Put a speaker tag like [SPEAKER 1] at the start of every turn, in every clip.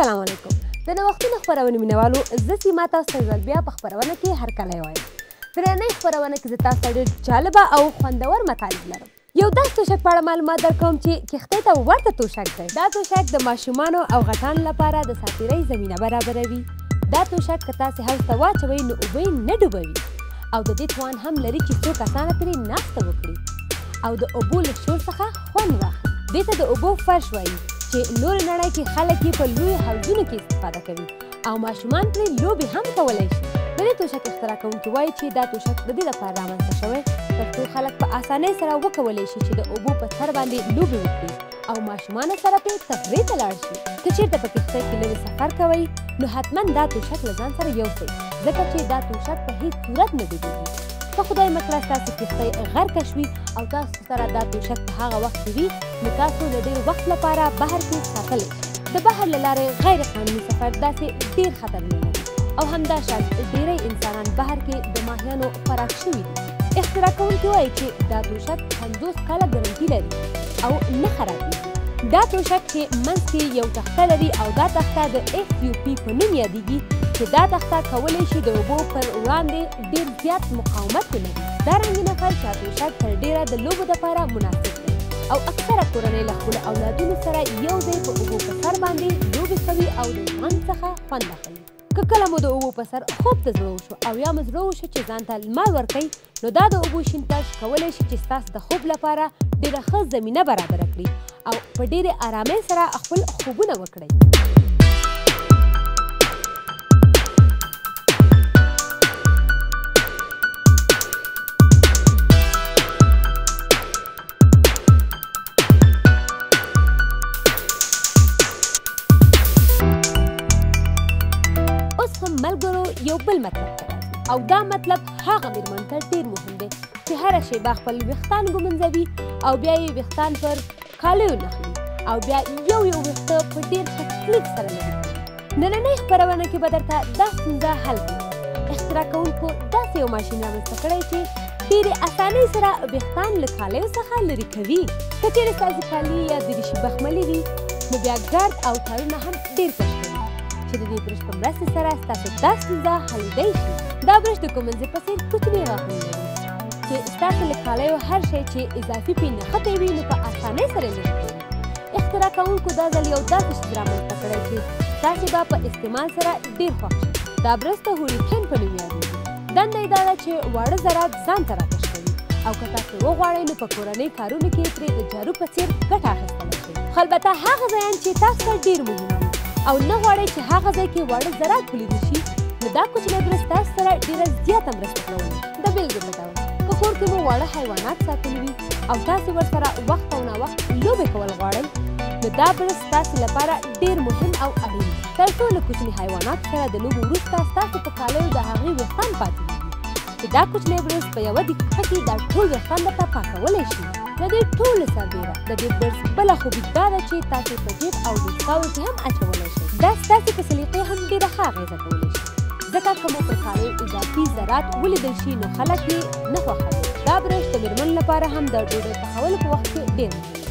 [SPEAKER 1] السلام علیکم. د نوښتونو خپرونې مینوالو، زه سیما تاسو ته ځل بیا په خپرونه کې هرکلی وایم. په نننۍ خپرونه کې زه تاسو ته ډېر جالبه او خوندور مطالب لرم. یو داسې توشک په اړه معلومات درکوم چې کښتۍ ته ورته توشک دی. دا توشک د ماشومانو او غټانو لپاره د ساتیرۍ زمینه برابروي. دا توشک که تاسې حوض ته واچوئ نو اوبه یې نه ډوبوي او د دې توان هم لري چې څو کسانه پرې ناسته وکړي او د اوبو له شور څخه خوند واخلي. دې ته د اوبو فرش وایي چې نورې نړۍ کې خلک یې په لویو حوضونو کې استفاده کوي او ماشومان پرې لوبې هم کولی شي. د دې توشک اختراع کوونکي وایي چې دا توشک د دې لپاره رامنځته شوی ترڅو خلک په اسانۍ سره وکولی شي چې د اوبو په سر باندې لوبې وکړي او ماشومانو سره پرې تفریح ته لاړ شي. که چېرته په کښتۍ کې لرې سفر کوئ نو حتما دا توشک له ځان سره یوسئ ځکه چې دا توشک په هیڅ صورت نه ډوبېږي. که خدای مه کړه ستاسې کښتۍ غرقه شوي او تاسو سره دا توشک په هغه وخت کې وي نو تاسو د ډېر وخت لپاره بهر کې ساتلی. د بهر له لارې غیر قانوني سفر داسې ډېر خطرونه لري او همداشان ډېری انسانان بهر کې د ماهیانو خوراک شوي دي. اختراع کوونکي وایي چې دا توشک 50 کاله ګرنټي لري او نه خرابېږي. دا توشک چې منځ کې یو تخته لري او دا تخته د SUP په نوم یادېږي چې دا تخته کولی شي د اوبو پر وړاندې ډېر زیات مقاومت ولري. دا رنګینه فرش یا توشک تر ډېره د لوبو دپاره مناسب دی او اکثره کورنۍ له خپلو اولادونو سره یو ځای په اوبو په سر باندې لوبې کوي او د ژوند څخه خوند اخلي. که کله مو د اوبو په سر خوب ته زړه وشو او یا مو زړه وشو چې ځان ته لمر ورکوئ نو دا د اوبو شین فرش کولی شي چې ستاسو د خوب لپاره ډېره ښه زمینه برابره کړي او په ډېرې ارامۍ سره خپل خوبونه وکړئ. ملګرو یو بل مطلب ته راځي او دا مطلب هغه میرمنو ته ډېر مهم دی چې هره شیبه خپل ویښتان ږمنځوي او بیا یې ویښتان پر کالیو نښلي او بیا یو ویښته په ډېر ښه تکلیف سره لري کوي. نننۍ خپرونه کې به درته دا ستونزه حل کړو. اختراع کوونکو داسې یو ماشین رامنځته کړی چې ډېرې اسانۍ سره ویښتان له کالیو څخه لرې کوي. که چېرې ستاسې کالي یا دریشي بخملي وي نو بیا ګرد او تارونه هم ډېر کش کوي چې د دې برش په مرستې سره ستاسو دا ستونزه حلیدی شي. دا برش د ږمنځې په څېر کوچني غاښونه لري چې ستاسو له کالیو هر شی چې اضافي پرې نښتی وي نو په اسانۍ سره لرې کوي. اختراع کوونکو دا ځل یو داسې شی رامنځته کړی چې تاسې به په استعمال سره ډېر خوښ شئ. دا برش ته هوریکین په نوم یادېږي. دنده یې دا ده چې واړه ذرات ځان ته راکش کوي او که تاسو وغواړئ نو په کورنۍ کارونو کې ترې د جارو په څېر ګټه اخیستلی شئ. خو البته هغه ځایان چې تاسو ته ډېر مهم او نه غواړئ چې هغه ځای کې واړه ذرات ولیدل شي نو دا کوچنی برش تاسو سره ډېره زیاته مرسته کوي. د بېلګې په ډول که کور کې مو واړه حیوانات ساتلي وي او تاسې ورسره وخت او ناوخت لوبې کول غواړئ نو دا برش ستاسې لپاره ډېر مهم او اړین دی تر څو له کوچني حیواناتو سره د لوبو وروسته ستاسو په کالیو د هغوی ویښتان پاتې وي چې دا کوچنی برش په یوه دقیقه کې دا ټول ویښتان درته پاکولی شي. د دې ټولو سربیره د دې برش بله خوبي دا ده چې تاسې په جیب او دستکاوو کې هم اچولی شئ. دا ستاسې په سلیقې هم ډېره ښه اغېزه کولی شي ځکه که مو پر کالیو اضافي ذرات ولیدل شي نو خلک یې نه خوښوي. دا برش د مېرمنو لپاره هم د ډوډۍ پخولو په وخت کې ډېر مهم دی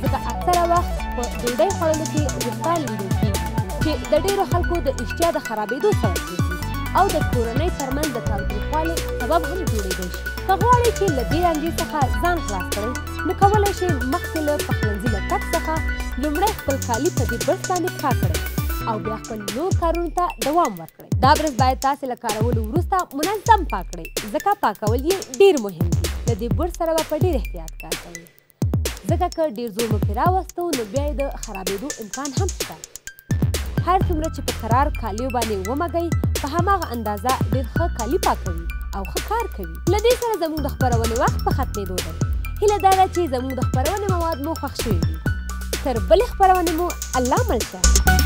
[SPEAKER 1] ځکه اکثره وخت په ډوډۍ خوړلو کې ویښتان لیدل کېږي چې د ډېرو خلکو د اشتها د خرابېدو سبب ګرځي او د کورنۍ ترمنځ د تاوتریخوالي سبب هم جوړېدی شي. که غواړئ چې له دې رنجې څخه ځان خلاص کړئ نو کولی شئ مخکې له پخلنځي له تګ څخه لومړی خپل کالي په دې برش باندې پاک کړئ او بیا خپل نور کارونو ته دوام ورکړئ. دا برش باید تاسې له کارولو وروسته منظم پاک کړئ ځکه پاکول یې ډېر مهم دي. له دې برش سره به په ډېر احتیاط کار کوئ ځکه که ډېر زور مو پرې راوستو نو بیا یې د خرابېدو امکان هم شته. هر څومره چې په قرار کالیو باندې ومږئ په هماغه اندازه ډېر ښه کالي پاکوي او ښه کار کوي. له دې سره زموږ د خپرونې وخت په ختمېدو دی. هیله دا ده چې زموږ د خپرونې مواد مو خوښ شوي وي. تر بلې خپرونې مو الله مل شه.